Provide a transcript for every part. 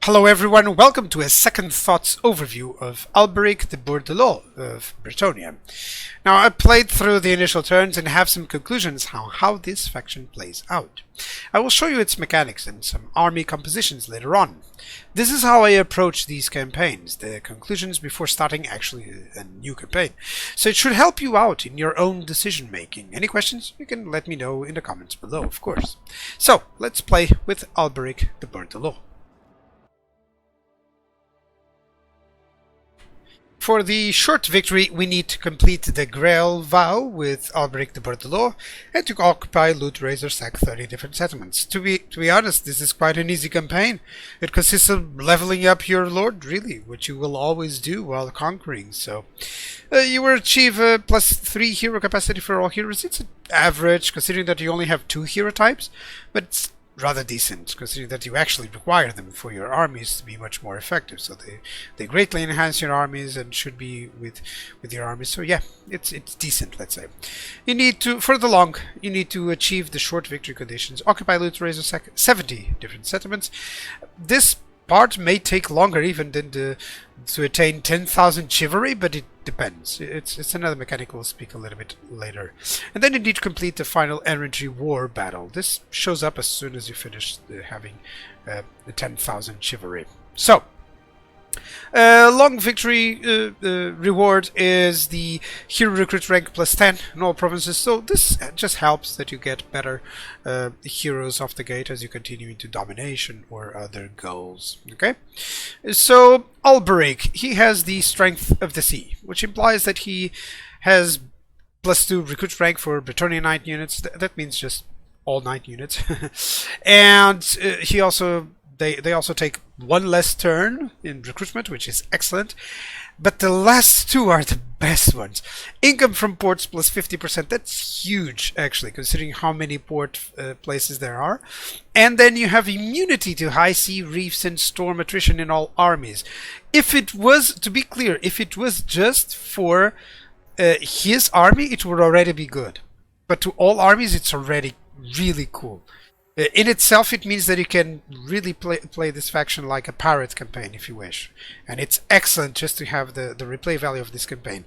Hello everyone, welcome to a second thoughts overview of Alberic the Bordeleaux of Bretonnia. Now I played through the initial turns and have some conclusions on how this faction plays out. I will show you its mechanics and some army compositions later on. This is how I approach these campaigns, the conclusions before starting actually a new campaign. So it should help you out in your own decision making. Any questions? You can let me know in the comments below, of course. So let's play with Alberic the Bordeleaux. For the short victory, we need to complete the Grail vow with Alberic de Bordeleaux and to occupy, loot, raise, or sack 30 different settlements. To be honest, this is quite an easy campaign. It consists of leveling up your lord, really, which you will always do while conquering. So, you will achieve a +3 hero capacity for all heroes. It's average, considering that you only have 2 hero types, but it's rather decent, considering that you actually require them for your armies to be much more effective. So they greatly enhance your armies and should be with your armies. So yeah, it's decent, let's say. You need to, for the long, you need to achieve the short victory conditions. Occupy, loot, raise, or sack 70 different settlements. This part may take longer even than to attain 10,000 chivalry, but it depends. It's another mechanic we'll speak a little bit later. And then you need to complete the final infantry war battle. This shows up as soon as you finish having the 10,000 chivalry. So, long victory reward is the hero recruit rank +10 in all provinces. So this just helps that you get better heroes off the gate as you continue into domination or other goals. Okay, so Alberic, he has the strength of the sea, which implies that he has +2 recruit rank for Bretonnia Knight units. That means just all Knight units, and he also. They also take one less turn in recruitment, which is excellent. But the last two are the best ones. Income from ports +50%. That's huge, actually, considering how many port places there are. And then you have immunity to high sea, reefs, and storm attrition in all armies. If it was, to be clear, if it was just for his army, it would already be good. But to all armies, it's already really cool. In itself, it means that you can really play this faction like a pirate campaign if you wish. And it's excellent just to have the replay value of this campaign.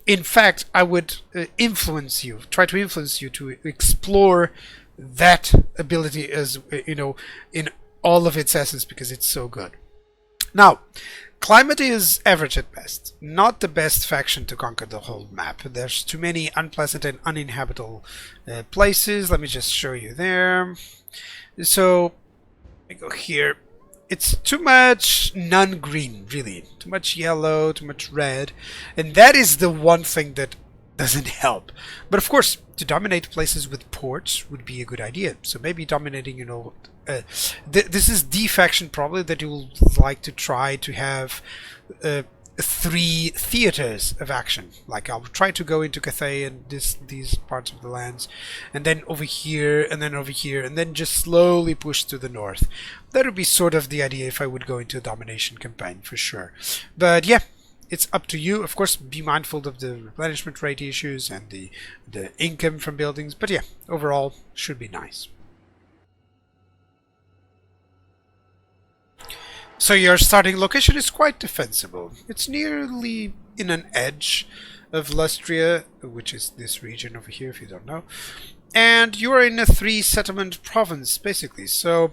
In fact, I would try to influence you to explore that ability as, you know, in all of its essence, because it's so good. Now, climate is average at best. Not the best faction to conquer the whole map. There's too many unpleasant and uninhabitable places. Let me just show you there. So, I go here. It's too much non-green, really. Too much yellow, too much red. And that is the one thing that doesn't help. But of course, to dominate places with ports would be a good idea. So maybe dominating, you know, this is the faction probably that you will like to try to have 3 theaters of action. Like I'll try to go into Cathay and these parts of the lands, and then over here, and then over here, and then just slowly push to the north. That would be sort of the idea if I would go into a domination campaign, for sure. But yeah, it's up to you. Of course, be mindful of the replenishment rate issues and the income from buildings. But yeah, overall, should be nice. So your starting location is quite defensible. It's nearly in an edge of Lustria, which is this region over here if you don't know. And you are in a 3 settlement province basically. So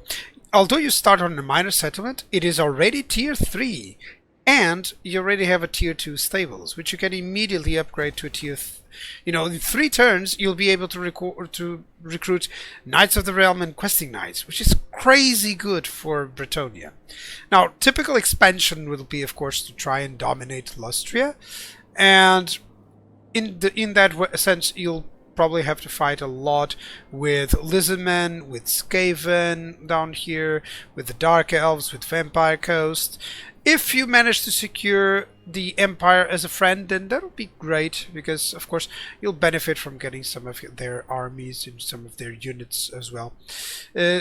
although you start on a minor settlement, it is already tier 3. And you already have a tier 2 stables, which you can immediately upgrade to a tier you know, in 3 turns you'll be able to recruit Knights of the Realm and Questing Knights, which is crazy good for Bretonnia. Now, typical expansion will be, of course, to try and dominate Lustria, and in that sense, you'll probably have to fight a lot with Lizardmen, with Skaven down here, with the Dark Elves, with Vampire Coast. If you manage to secure the Empire as a friend, then that would be great, because of course you'll benefit from getting some of their armies and some of their units as well.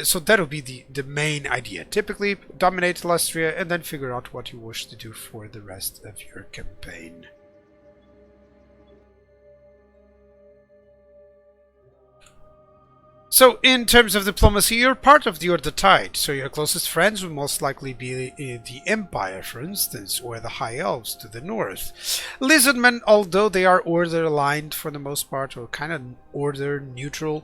So that'll be the main idea. Typically dominate Lustria and then figure out what you wish to do for the rest of your campaign. So, in terms of diplomacy, you're part of the Tide, so your closest friends would most likely be the Empire, for instance, or the High Elves to the north. Lizardmen, although they are order-aligned for the most part, or kind of order-neutral,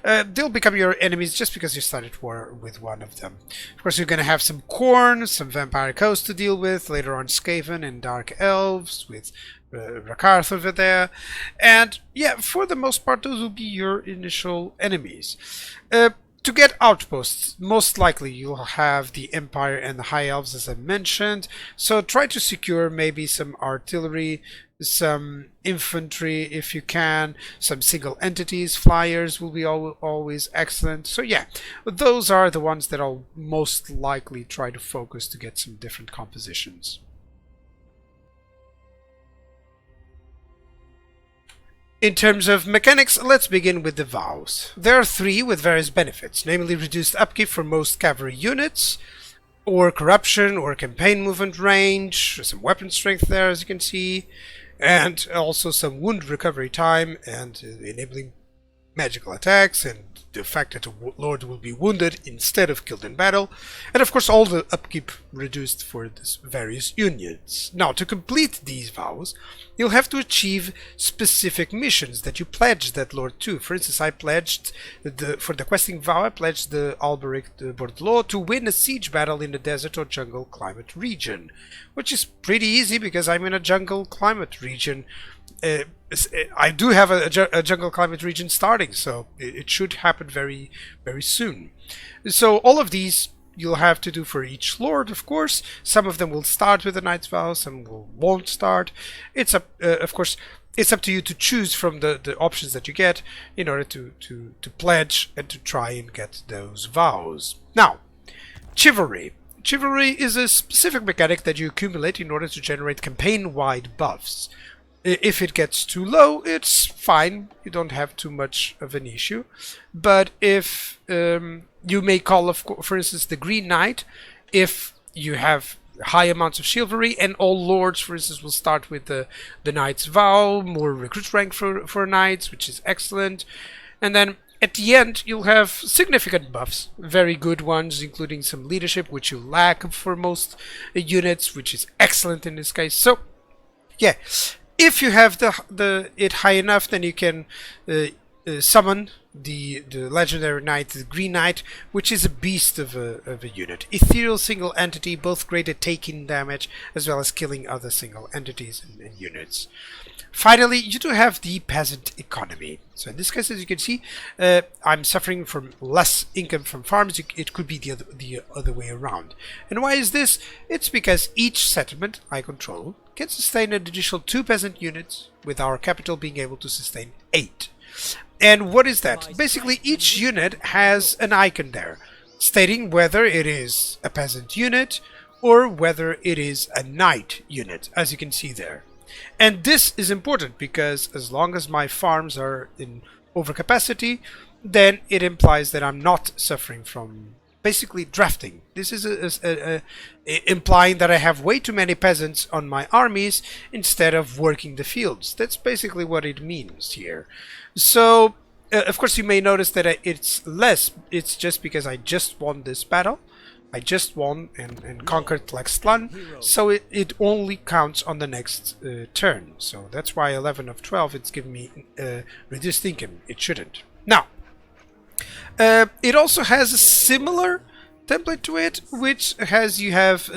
they'll become your enemies just because you started war with one of them. Of course, you're going to have some Khorne, some Vampire Coast to deal with, later on Skaven and Dark Elves, with Rakarth over there, and yeah, for the most part those will be your initial enemies. To get outposts, most likely you'll have the Empire and the High Elves, as I mentioned, so try to secure maybe some artillery, some infantry if you can, some single entities, flyers will be always excellent. So yeah, those are the ones that I'll most likely try to focus to get some different compositions. In terms of mechanics, let's begin with the vows. There are 3 with various benefits, namely reduced upkeep for most cavalry units, or corruption, or campaign movement range, some weapon strength there as you can see, and also some wound recovery time and enabling magical attacks, and the fact that the Lord will be wounded instead of killed in battle, and of course all the upkeep reduced for these various units. Now, to complete these vows, you'll have to achieve specific missions that you pledged that Lord to. For instance, I pledged, for the questing vow, I pledged the Alberic de Bordeleaux to win a siege battle in the desert or jungle climate region, which is pretty easy because I'm in a jungle climate region. I do have a jungle climate region starting, so it should happen very, very soon. So all of these you'll have to do for each lord, of course. Some of them will start with the Knight's Vow, some won't start. It's up, of course, it's up to you to choose from the options that you get in order to pledge and to try and get those vows. Now, chivalry. Chivalry is a specific mechanic that you accumulate in order to generate campaign-wide buffs. If it gets too low, it's fine. You don't have too much of an issue. But if you may call, for instance, the Green Knight, if you have high amounts of chivalry, and all lords, for instance, will start with the Knight's Vow, more recruit rank for knights, which is excellent. And then at the end, you'll have significant buffs, very good ones, including some leadership, which you lack for most units, which is excellent in this case. So, yeah. If you have it high enough, then you can summon the legendary knight, the Green Knight, which is a beast of a unit. Ethereal single entity, both great at taking damage as well as killing other single entities and units. Finally, you do have the peasant economy. So in this case, as you can see, I'm suffering from less income from farms. It could be the other way around. And why is this? It's because each settlement I control can sustain an additional 2 peasant units, with our capital being able to sustain 8. And what is that? Basically, each unit has an icon there, stating whether it is a peasant unit or whether it is a knight unit, as you can see there. And this is important because as long as my farms are in overcapacity, then it implies that I'm not suffering from basically drafting. This is implying that I have way too many peasants on my armies instead of working the fields. That's basically what it means here. So, of course, you may notice that it's less. It's just because I just won this battle. I just won and conquered Tlaxcalan, so it only counts on the next turn. So that's why 11 of 12, it's giving me reduced income. It shouldn't. Now, it also has a similar template to it, which has you have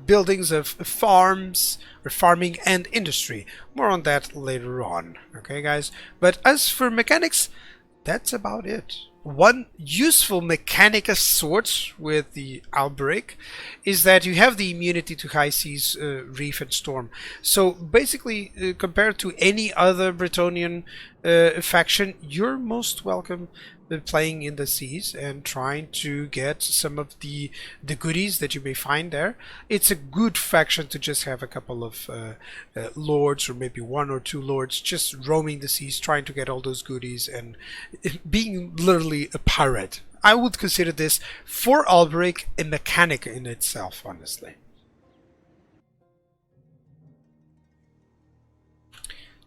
buildings of farms, or farming and industry. More on that later on. Okay, guys? But as for mechanics, that's about it. One useful mechanic of sorts with the Alberic is that you have the immunity to high seas, reef and storm. So basically, compared to any other Bretonnian faction, you're most welcome playing in the seas and trying to get some of the goodies that you may find there. It's a good faction to just have a couple of lords, or maybe 1 or 2 lords, just roaming the seas trying to get all those goodies and being literally a pirate. I would consider this, for Alberic, a mechanic in itself, honestly.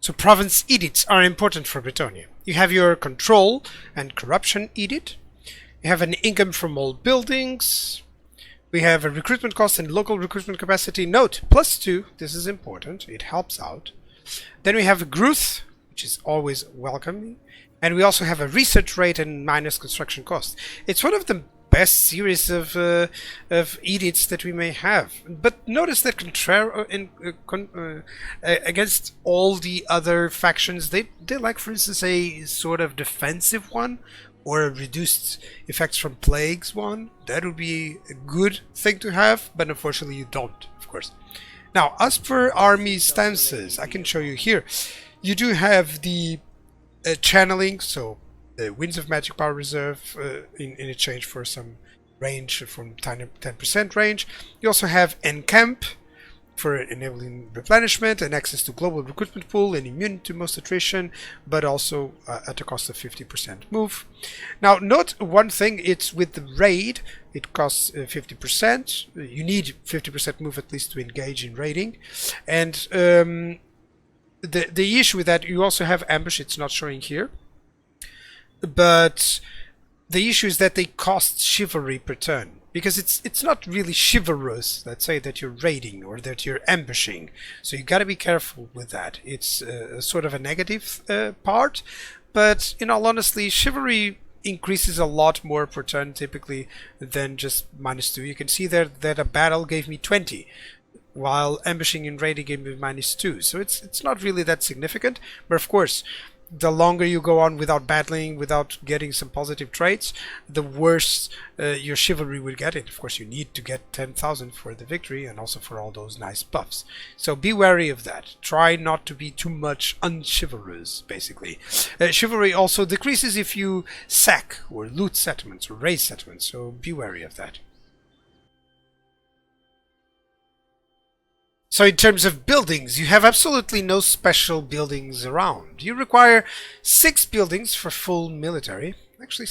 So province edicts are important for Bretonnia. You have your control and corruption edict. You have an income from all buildings. We have a recruitment cost and local recruitment capacity. Note, +2. This is important. It helps out. Then we have a growth, which is always welcome. And we also have a research rate and minus construction cost. It's one of the best series of edicts that we may have. But notice that against all the other factions, they like, for instance, a sort of defensive one or a reduced effects from plagues one. That would be a good thing to have, but unfortunately you don't, of course. Now, as per army stances, I can show you here. You do have the channeling, so the Winds of Magic Power Reserve in exchange for some range from 10% range. You also have Encamp for enabling replenishment and access to global recruitment pool and immune to most attrition, but also at a cost of 50% move. Now, note one thing, it's with the raid, it costs 50%. You need 50% move at least to engage in raiding. And the issue with that, you also have ambush, it's not showing here. But the issue is that they cost chivalry per turn, because it's not really chivalrous, let's say, that you're raiding or that you're ambushing. So you got to be careful with that. It's sort of a negative part, but in all honesty, chivalry increases a lot more per turn typically than just -2. You can see there that a battle gave me 20. While ambushing and raiding gave me -2. So it's not really that significant, but of course, the longer you go on without battling, without getting some positive traits, the worse your chivalry will get. And of course, you need to get 10,000 for the victory and also for all those nice buffs. So be wary of that. Try not to be too much unchivalrous, basically. Chivalry also decreases if you sack or loot settlements or raise settlements, so be wary of that. So in terms of buildings, you have absolutely no special buildings around. You require 6 buildings for full military. Actually,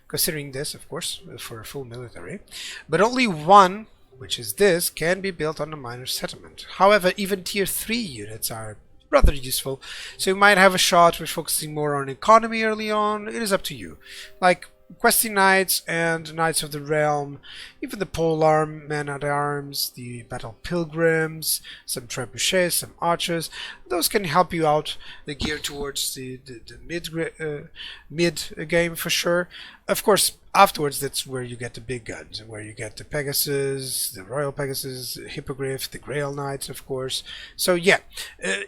considering this, of course, for a full military. But only 1, which is this, can be built on a minor settlement. However, even tier 3 units are rather useful. So you might have a shot with focusing more on economy early on. It is up to you. Like Questing Knights and Knights of the Realm, even the Polearm Men-at-Arms, the Battle Pilgrims, some Trebuchets, some Archers, those can help you out geared towards the mid game for sure. Of course, afterwards that's where you get the big guns, where you get the Pegasus, the Royal Pegasus, the Hippogriff, the Grail Knights, of course. So yeah,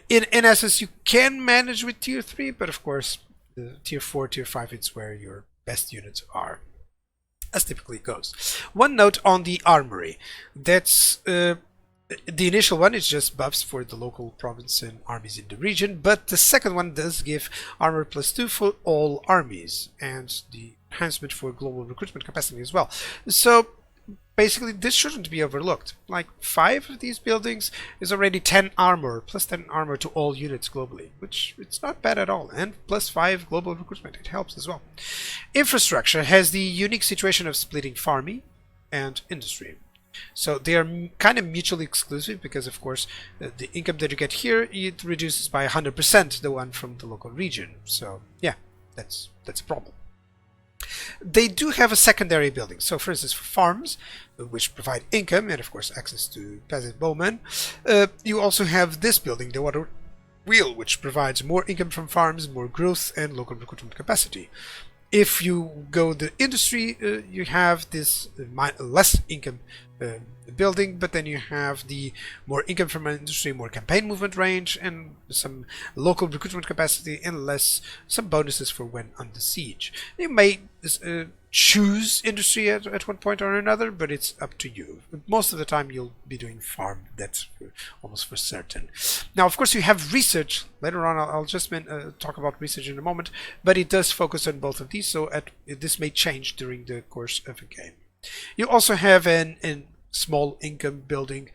in essence you can manage with tier 3, but of course the tier 4, tier 5, it's where your best units are, as typically goes. One note on the armory. That's the initial one is just buffs for the local province and armies in the region, but the second one does give armor +2 for all armies and the enhancement for global recruitment capacity as well. So basically this shouldn't be overlooked. Like 5 of these buildings is already 10 armor, +10 armor to all units globally, which it's not bad at all. And +5 global recruitment, it helps as well. Infrastructure has the unique situation of splitting farming and industry. So they are kind of mutually exclusive because, of course, the income that you get here, it reduces by 100% the one from the local region. So yeah, that's a problem. They do have a secondary building. So for instance, for farms, which provide income and of course access to peasant bowmen, you also have this building, the water wheel, which provides more income from farms, more growth and local recruitment capacity. If you go the industry, you have this less income building, but then you have the more income from industry, more campaign movement range, and some local recruitment capacity, and some bonuses for when under siege. You may choose industry at one point or another, but it's up to you. Most of the time you'll be doing farm, that's almost for certain. Now of course you have research. Later on I'll just talk about research in a moment, but it does focus on both of these, so this may change during the course of a game. You also have an small income building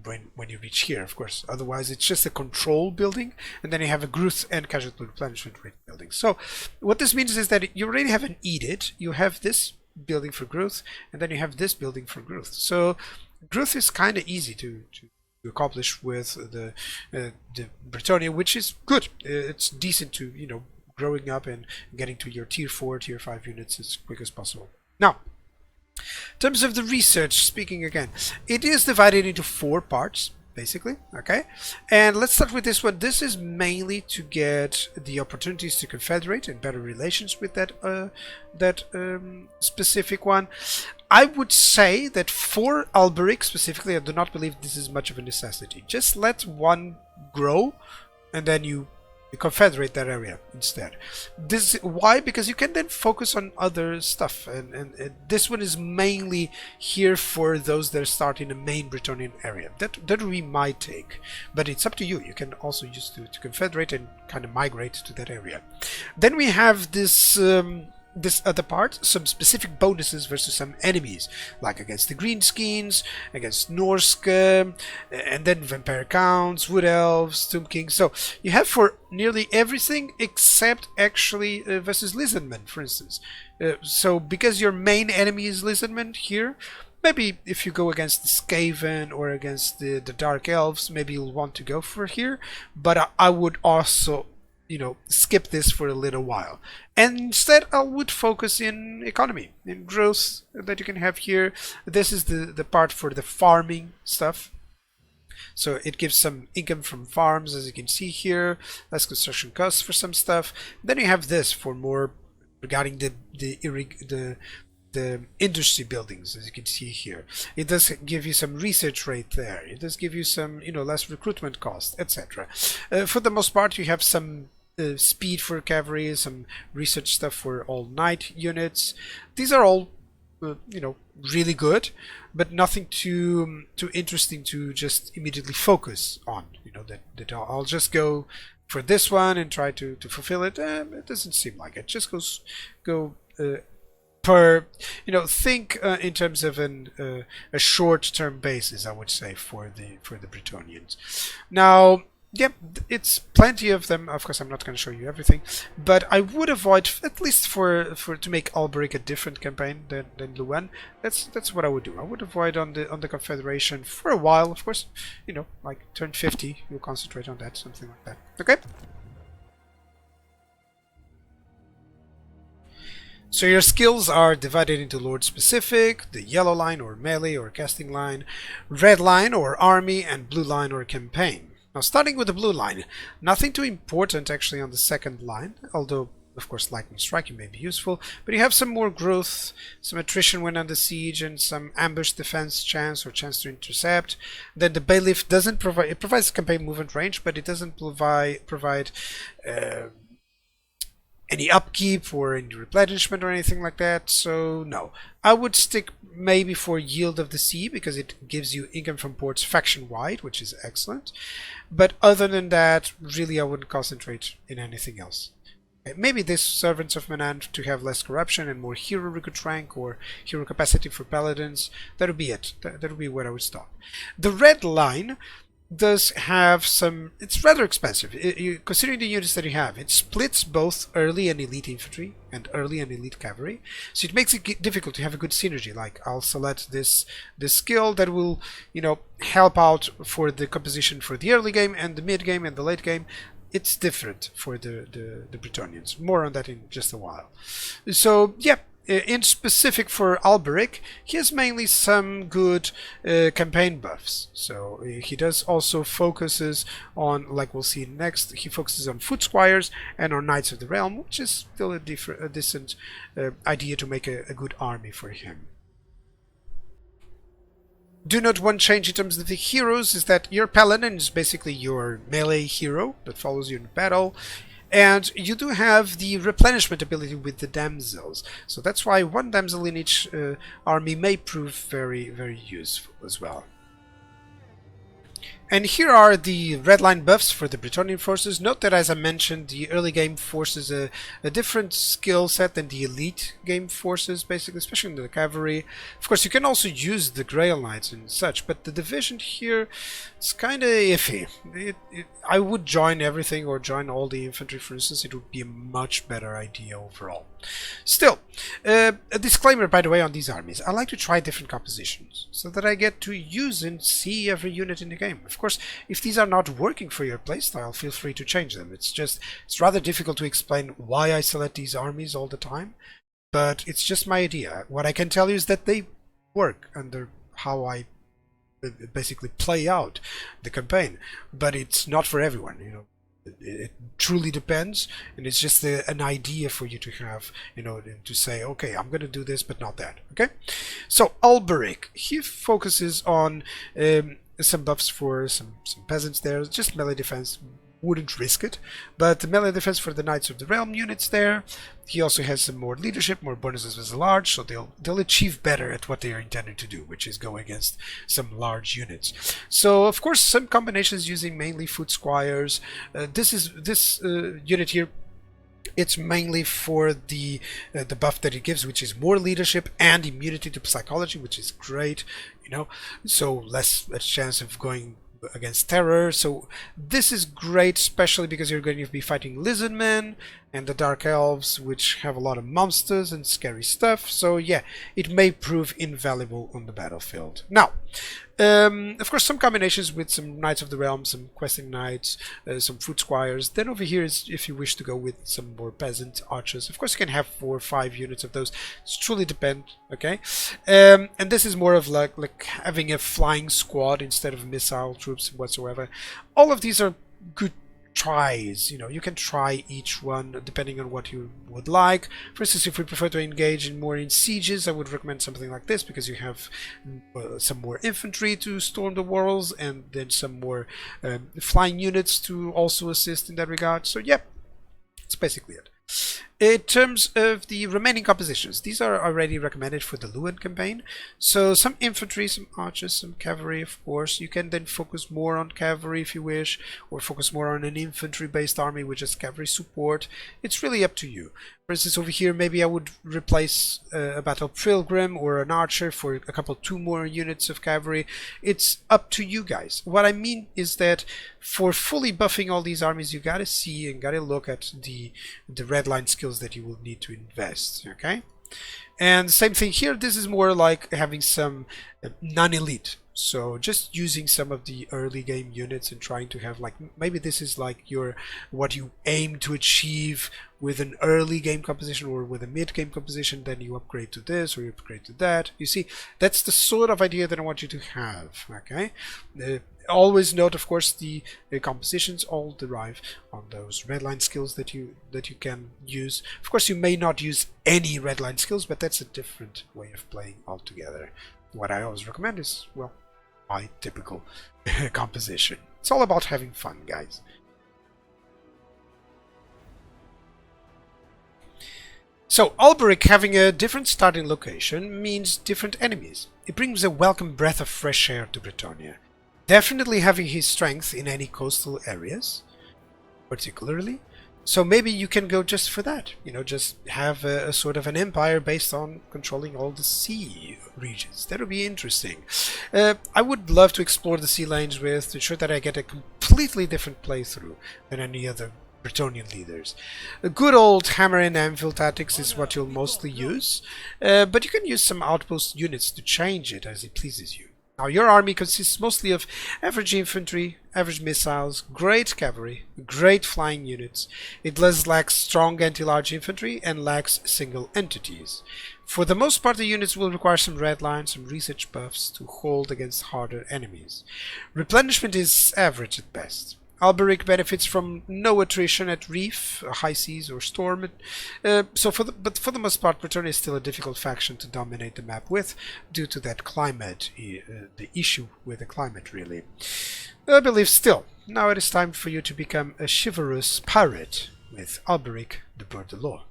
when you reach here, of course. Otherwise it's just a control building, and then you have a growth and casualty replenishment rate building. So what this means is that you already have an edict, you have this building for growth, and then you have this building for growth. So growth is kind of easy to accomplish with the Bretonnia, which is good. It's decent to, you know, growing up and getting to your tier 4, tier 5 units as quick as possible. Now, in terms of the research, speaking again, it is divided into 4 parts, basically, okay? And let's start with this one. This is mainly to get the opportunities to confederate and better relations with that specific one. I would say that for Alberic specifically, I do not believe this is much of a necessity. Just let one grow, and then you confederate that area instead. This why? Because you can then focus on other stuff, and this one is mainly here for those that start in the main Bretonnian area. That would be my take, but it's up to you. You can also use to confederate and kind of migrate to that area. Then we have this this other part, some specific bonuses versus some enemies, like against the Greenskins, against Norska, and then Vampire Counts, Wood Elves, Tomb Kings. So you have for nearly everything except actually versus Lizardmen, for instance. So because your main enemy is Lizardmen here, maybe if you go against the Skaven or against the Dark Elves, maybe you'll want to go for here. But I would also, you know, skip this for a little while, and instead I would focus in economy, in growth that you can have here. This is the part for the farming stuff, so it gives some income from farms, as you can see here, less construction costs for some stuff. Then you have this for more regarding the industry buildings, as you can see here. It does give you some research rate there. It does give you some, you know, less recruitment cost, etc. For the most part, you have some speed for cavalry, some research stuff for all knight units. These are all, you know, really good, but nothing too interesting to just immediately focus on. You know, that I'll just go for this one and try to fulfill it. It doesn't seem like it. Just go per, you know, think in terms of a short-term basis, I would say, for the Bretonnians. Now, yep, it's plenty of them. Of course, I'm not going to show you everything, but I would avoid, at least for to make Alberic a different campaign than Luan. That's what I would do. I would avoid on the Confederation for a while. Of course, you know, like turn 50, you'll concentrate on that, something like that. Okay. So your skills are divided into Lord specific, the yellow line or melee or casting line, red line or army, and blue line or campaign. Now, starting with the blue line, nothing too important actually on the second line, although of course lightning striking may be useful, but you have some more growth, some attrition when under siege, and some ambush defense chance or chance to intercept. Then the bailiff doesn't provide, it provides campaign movement range, but it doesn't provide any upkeep or any replenishment or anything like that, so no. I would stick maybe for Yield of the Sea, because it gives you income from ports faction-wide, which is excellent. But other than that, really I wouldn't concentrate in anything else. Maybe this Servants of Manant to have less corruption and more hero recruit rank or hero capacity for paladins. That would be it. That would be where I would stop. The red line does have some, it's rather expensive. Considering the units that you have, it splits both early and elite infantry and early and elite cavalry, so it makes it difficult to have a good synergy. Like, I'll select this skill that will, you know, help out for the composition for the early game and the mid game and the late game. It's different for the Bretonnians. More on that in just a while. So yeah, in specific for Alberic, he has mainly some good campaign buffs. So he does also focuses on, like we'll see next, he focuses on foot squires and on Knights of the Realm, which is still a decent idea to make a good army for him. Do note one change in terms of the heroes is that your paladin is basically your melee hero that follows you in battle. And you do have the replenishment ability with the damsels, so that's why one damsel in each army may prove very, very useful as well. And here are the red line buffs for the Bretonnian forces. Note that, as I mentioned, the early game forces a different skill set than the elite game forces, basically, especially in the cavalry. Of course, you can also use the Grail Knights and such, but the division here is kind of iffy. I would join everything or join all the infantry, for instance. It would be a much better idea overall. Still, a disclaimer, by the way, on these armies. I like to try different compositions so that I get to use and see every unit in the game. Of course, if these are not working for your playstyle, feel free to change them. It's rather difficult to explain why I select these armies all the time, but it's just my idea. What I can tell you is that they work under how I basically play out the campaign, but it's not for everyone, you know. It truly depends, and it's just an idea for you to have, you know, to say, okay, I'm going to do this, but not that. Okay, so Alberic, he focuses on some buffs for some peasants there, just melee defense. Wouldn't risk it, but the melee defense for the Knights of the Realm units there. He also has some more leadership, more bonuses as large, so they'll achieve better at what they are intended to do, which is go against some large units. So of course some combinations using mainly foot squires. This unit here, it's mainly for the buff that it gives, which is more leadership and immunity to psychology, which is great, you know, so less a chance of going against terror. So this is great, especially because you're going to be fighting lizardmen and the dark elves, which have a lot of monsters and scary stuff. So yeah, it may prove invaluable on the battlefield. Now, of course, some combinations with some Knights of the Realm, some questing knights, some foot squires. Then over here is if you wish to go with some more peasant archers. Of course, you can have 4 or 5 units of those. It's truly depend. Okay, and this is more of like having a flying squad instead of missile troops whatsoever. All of these are good tries. You know, you can try each one depending on what you would like. For instance, if we prefer to engage more in sieges, I would recommend something like this, because you have some more infantry to storm the walls, and then some more flying units to also assist in that regard. So yeah, that's basically it. In terms of the remaining compositions, these are already recommended for the Lewin campaign. So some infantry, some archers, some cavalry, of course. You can then focus more on cavalry if you wish, or focus more on an infantry-based army with just cavalry support. It's really up to you. For instance, over here, maybe I would replace a battle pilgrim or an archer for a 2 more units of cavalry. It's up to you guys. What I mean is that for fully buffing all these armies, you gotta see and gotta look at the red line skills that you will need to invest. Okay, and same thing here. This is more like having some non-elite. So just using some of the early game units and trying to have, like, maybe this is like what you aim to achieve with an early game composition or with a mid game composition, then you upgrade to this or you upgrade to that. You see, that's the sort of idea that I want you to have. Okay, always note, of course, the compositions all derive on those redline skills that you can use. Of course, you may not use any redline skills, but that's a different way of playing altogether. What I always recommend is, well, my typical composition. It's all about having fun, guys. So Alberic having a different starting location means different enemies. It brings a welcome breath of fresh air to Bretonnia. Definitely having his strength in any coastal areas, particularly. So maybe you can go just for that, you know, just have a sort of an empire based on controlling all the sea regions. That would be interesting. I would love to explore the sea lanes to ensure that I get a completely different playthrough than any other Bretonnian leaders. A good old hammer and anvil tactics is what you'll mostly use, but you can use some outpost units to change it as it pleases you. Now, your army consists mostly of average infantry, average missiles, great cavalry, great flying units. It does lack strong anti-large infantry and lacks single entities. For the most part, the units will require some red lines, some research buffs to hold against harder enemies. Replenishment is average at best. Alberic benefits from no attrition at reef, high seas, or storm. But for the most part, Bretonnia is still a difficult faction to dominate the map with, due to that climate, the issue with the climate, really. I believe still, now it is time for you to become a chivalrous pirate with Alberic de Bordeleaux.